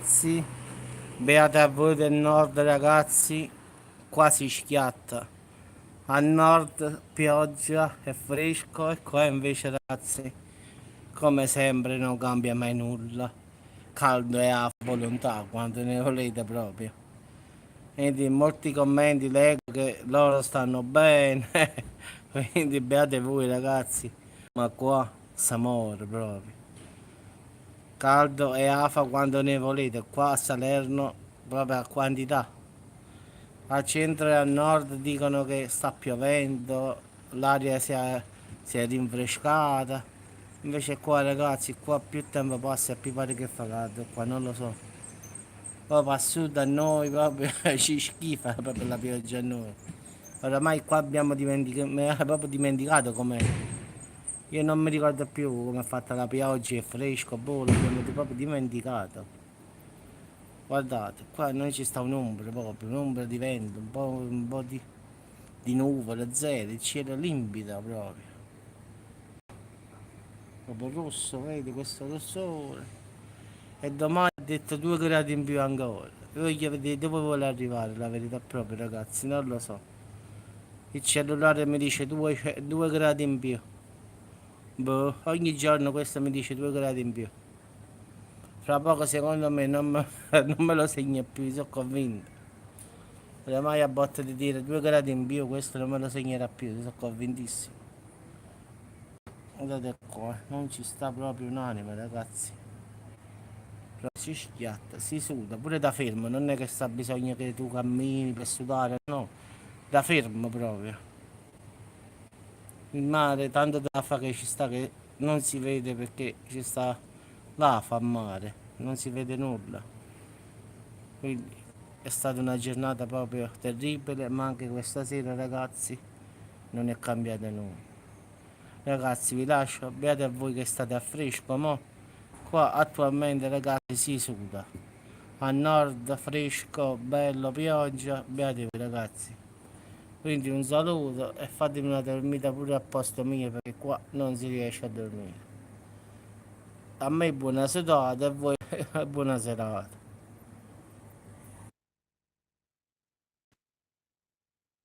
Sì, beate a voi del nord ragazzi, qua si schiatta. A nord pioggia e fresco e qua invece ragazzi, come sempre non cambia mai nulla. Caldo e a volontà quando ne volete proprio. Quindi in molti commenti leggo che loro stanno bene, quindi beate voi ragazzi. Ma qua si muore proprio. Caldo e afa quando ne volete, qua a Salerno proprio a quantità. Al centro e al nord dicono che sta piovendo, l'aria si è rinfrescata. Invece qua ragazzi, qua più tempo passa e più pare che fa caldo, qua non lo so. Proprio a sud a noi proprio ci schifa proprio la pioggia a noi. Oramai qua abbiamo dimenticato, mi ha proprio dimenticato com'è. Io non mi ricordo più come è fatta la pioggia, è fresco, boh, l'abbiamo proprio dimenticato. Guardate, qua noi ci sta un'ombra proprio, un'ombra di vento, un po' di nuvole, zero, il cielo limpido proprio. Proprio rosso, vedi questo rossore. E domani ha detto 2 gradi in più ancora. Voglio vedere dove vuole arrivare, la verità proprio ragazzi, non lo so. Il cellulare mi dice 2 gradi in più. Boh, ogni giorno questo mi dice 2 gradi in più. Fra poco secondo me non me lo segna più, sono convinto. Oramai a botte di dire 2 gradi in più, questo non me lo segnerà più, sono convintissimo. Guardate qua, non ci sta proprio un'anima ragazzi. Si schiatta, si suda, pure da fermo, non è che sta bisogno che tu cammini per sudare, no, da fermo proprio. Il mare tanto da fa che ci sta che non si vede perché ci sta l'afa a mare, non si vede nulla. Quindi è stata una giornata proprio terribile, ma anche questa sera ragazzi non è cambiato nulla. Ragazzi vi lascio, beate a voi che state a fresco, mo qua attualmente ragazzi si suda. A nord fresco, bello, pioggia, beate voi ragazzi. Quindi un saluto e fatemi una dormita pure a posto mio perché qua non si riesce a dormire. A me buona serata e a voi buona serata.